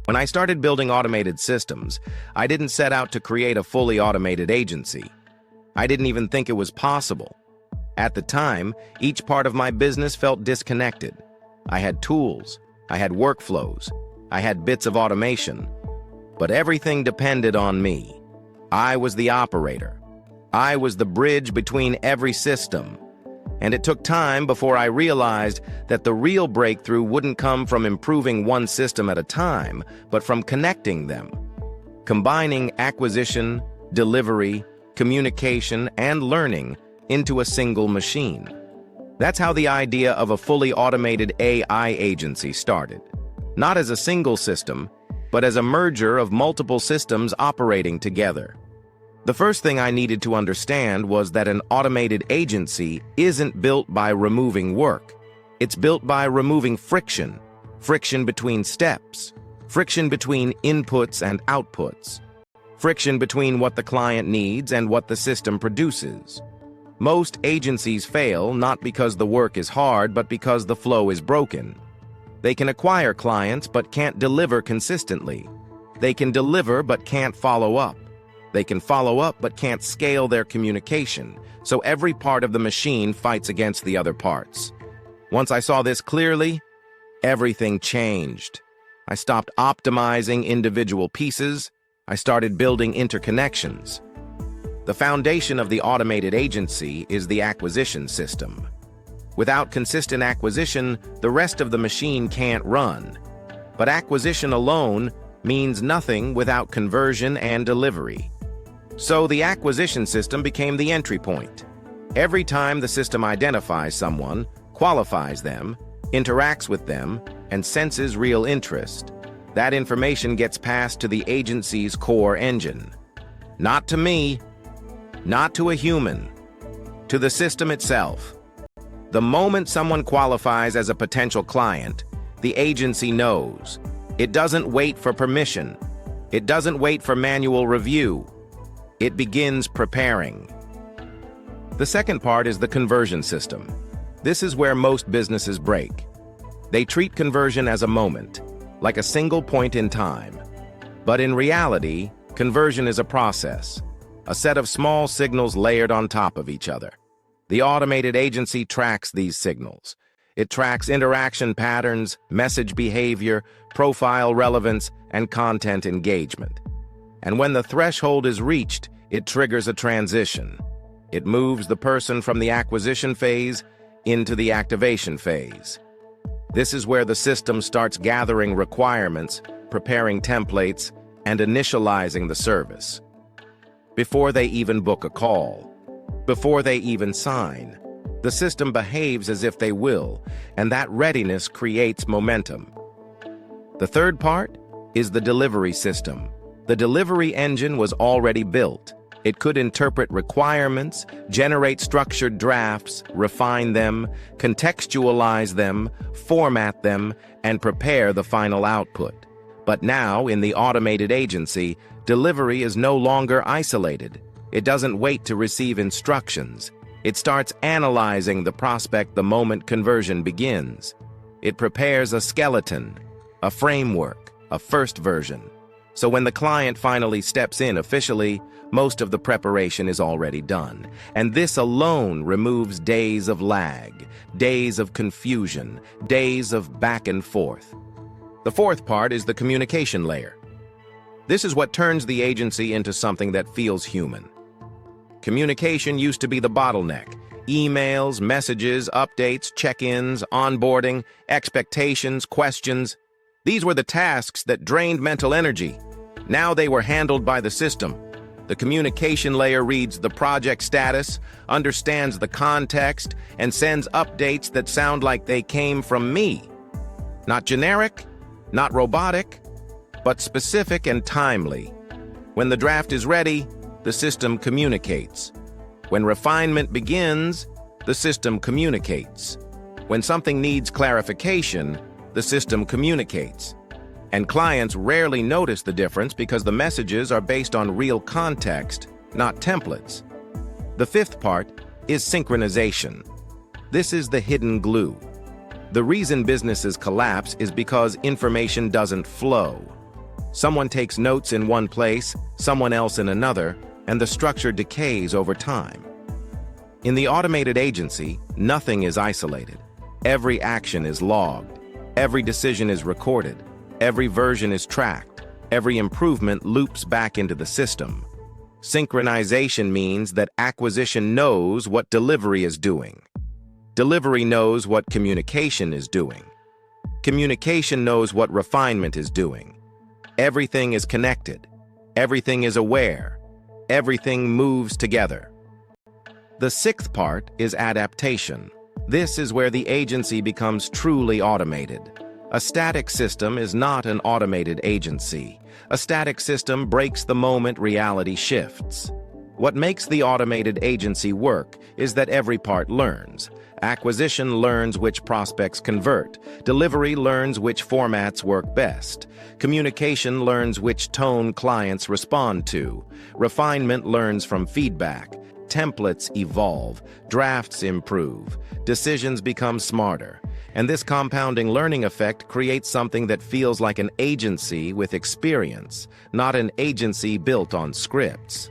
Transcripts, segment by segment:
When I started building automated systems, I didn't set out to create a fully automated agency. I didn't even think it was possible. At the time, each part of my business felt disconnected. I had tools, I had workflows, I had bits of automation, but everything depended on me. I was the operator. I was the bridge between every system. And it took time before I realized that the real breakthrough wouldn't come from improving one system at a time, but from connecting them. Combining acquisition, delivery, communication, and learning into a single machine. That's how the idea of a fully automated AI agency started. Not as a single system, but as a merger of multiple systems operating together. The first thing I needed to understand was that an automated agency isn't built by removing work. It's built by removing friction, friction between steps, friction between inputs and outputs, friction between what the client needs and what the system produces. Most agencies fail not because the work is hard, but because the flow is broken. They can acquire clients but can't deliver consistently. They can deliver but can't follow up. They can follow up but can't scale their communication, so every part of the machine fights against the other parts. Once I saw this clearly, everything changed. I stopped optimizing individual pieces. I started building interconnections. The foundation of the automated agency is the acquisition system. Without consistent acquisition, the rest of the machine can't run. But acquisition alone means nothing without conversion and delivery. So the acquisition system became the entry point. Every time the system identifies someone, qualifies them, interacts with them, and senses real interest, that information gets passed to the agency's core engine. Not to me, not to a human, to the system itself. The moment someone qualifies as a potential client, the agency knows. It doesn't wait for permission. It doesn't wait for manual review. It begins preparing. The second part is the conversion system. This is where most businesses break. They treat conversion as a moment, like a single point in time. But in reality, conversion is a process, a set of small signals layered on top of each other. The automated agency tracks these signals. It tracks interaction patterns, message behavior, profile relevance, and content engagement. And when the threshold is reached, it triggers a transition. It moves the person from the acquisition phase into the activation phase. This is where the system starts gathering requirements, preparing templates, and initializing the service. Before they even book a call, before they even sign, the system behaves as if they will, and that readiness creates momentum. The third part is the delivery system. The delivery engine was already built. It could interpret requirements, generate structured drafts, refine them, contextualize them, format them, and prepare the final output. But now, in the automated agency, delivery is no longer isolated. It doesn't wait to receive instructions. It starts analyzing the prospect the moment conversion begins. It prepares a skeleton, a framework, a first version. So when the client finally steps in officially, most of the preparation is already done. And this alone removes days of lag, days of confusion, days of back and forth. The fourth part is the communication layer. This is what turns the agency into something that feels human. Communication used to be the bottleneck. Emails, messages, updates, check-ins, onboarding, expectations, questions. These were the tasks that drained mental energy. Now they were handled by the system. The communication layer reads the project status, understands the context, and sends updates that sound like they came from me. Not generic, not robotic, but specific and timely. When the draft is ready, the system communicates. When refinement begins, the system communicates. When something needs clarification, the system communicates. And clients rarely notice the difference because the messages are based on real context, not templates. The fifth part is synchronization. This is the hidden glue. The reason businesses collapse is because information doesn't flow. Someone takes notes in one place, someone else in another, and the structure decays over time. In the automated agency, nothing is isolated. Every action is logged. Every decision is recorded. Every version is tracked. Every improvement loops back into the system. Synchronization means that acquisition knows what delivery is doing. Delivery knows what communication is doing. Communication knows what refinement is doing. Everything is connected. Everything is aware. Everything moves together. The sixth part is adaptation. This is where the agency becomes truly automated. A static system is not an automated agency. A static system breaks the moment reality shifts. What makes the automated agency work is that every part learns. Acquisition learns which prospects convert. Delivery learns which formats work best. Communication learns which tone clients respond to. Refinement learns from feedback. Templates evolve. Drafts improve. Decisions become smarter. And this compounding learning effect creates something that feels like an agency with experience, not an agency built on scripts.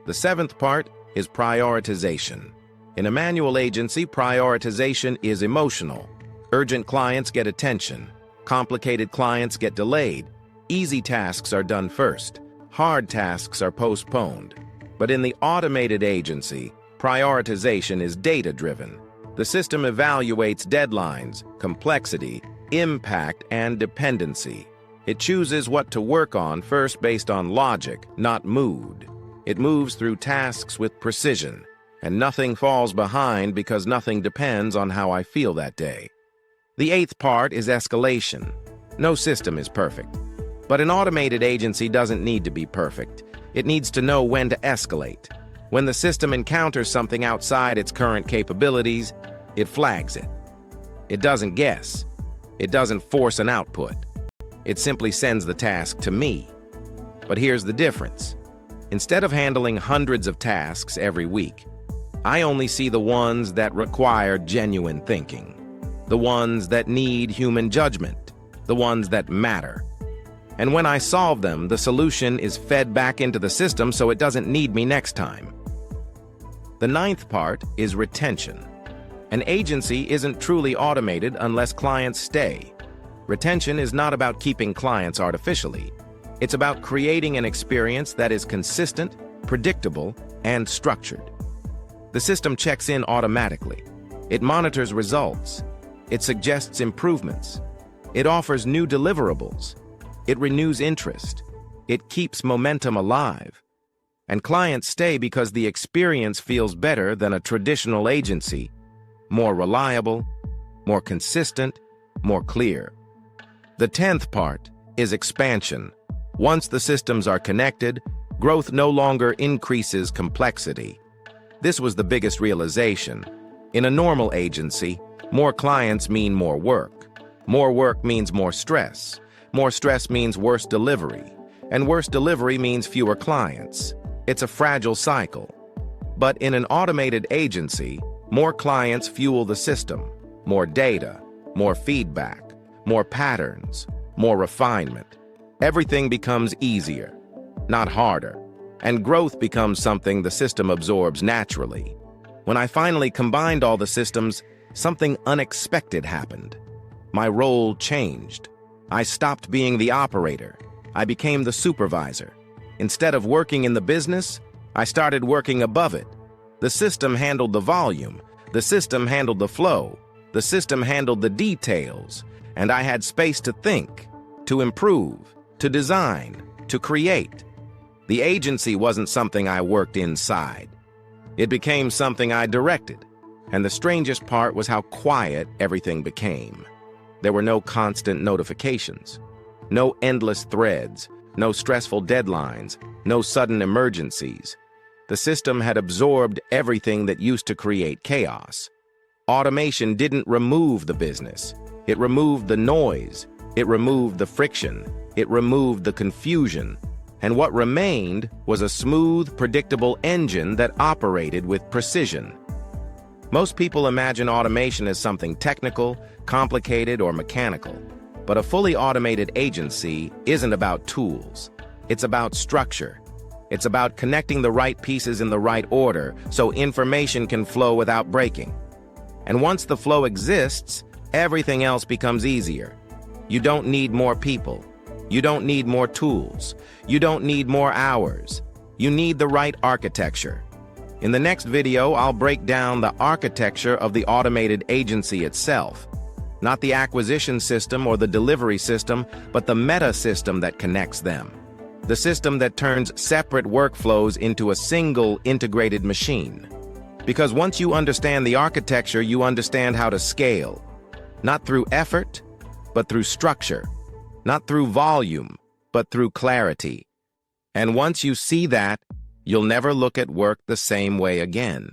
The seventh part is prioritization. In a manual agency, prioritization is emotional. Urgent clients get attention. Complicated clients get delayed. Easy tasks are done first. Hard tasks are postponed. But in the automated agency, prioritization is data-driven. The system evaluates deadlines, complexity, impact, and dependency. It chooses what to work on first based on logic, not mood. It moves through tasks with precision, and nothing falls behind because nothing depends on how I feel that day. The eighth part is escalation. No system is perfect. But an automated agency doesn't need to be perfect. It needs to know when to escalate. When the system encounters something outside its current capabilities, it flags it. It doesn't guess. It doesn't force an output. It simply sends the task to me. But here's the difference. Instead of handling hundreds of tasks every week, I only see the ones that require genuine thinking, the ones that need human judgment, the ones that matter. And when I solve them, the solution is fed back into the system so it doesn't need me next time. The ninth part is retention. An agency isn't truly automated unless clients stay. Retention is not about keeping clients artificially. It's about creating an experience that is consistent, predictable, and structured. The system checks in automatically. It monitors results. It suggests improvements. It offers new deliverables. It renews interest. It keeps momentum alive. And clients stay because the experience feels better than a traditional agency, more reliable, more consistent, more clear. The 10th part is expansion. Once the systems are connected, growth no longer increases complexity. This was the biggest realization. In a normal agency, more clients mean more work. More work means more stress. More stress means worse delivery. And worse delivery means fewer clients. It's a fragile cycle. But in an automated agency, more clients fuel the system. More data, more feedback, more patterns, more refinement. Everything becomes easier, not harder. And growth becomes something the system absorbs naturally. When I finally combined all the systems, something unexpected happened. My role changed. I stopped being the operator. I became the supervisor. Instead of working in the business, I started working above it. The system handled the volume. The system handled the flow. The system handled the details. And I had space to think, to improve, to design, to create. The agency wasn't something I worked inside. It became something I directed. And the strangest part was how quiet everything became. There were no constant notifications, no endless threads, no stressful deadlines, no sudden emergencies. The system had absorbed everything that used to create chaos. Automation didn't remove the business. It removed the noise. It removed the friction. It removed the confusion. And what remained was a smooth, predictable engine that operated with precision. Most people imagine automation as something technical, complicated, or mechanical. But a fully automated agency isn't about tools. It's about structure. It's about connecting the right pieces in the right order so information can flow without breaking. And once the flow exists, everything else becomes easier. You don't need more people. You don't need more tools. You don't need more hours. You need the right architecture. In the next video, I'll break down the architecture of the automated agency itself. Not the acquisition system or the delivery system, but the meta system that connects them. The system that turns separate workflows into a single integrated machine. Because once you understand the architecture, you understand how to scale. Not through effort, but through structure. Not through volume, but through clarity. And once you see that, you'll never look at work the same way again.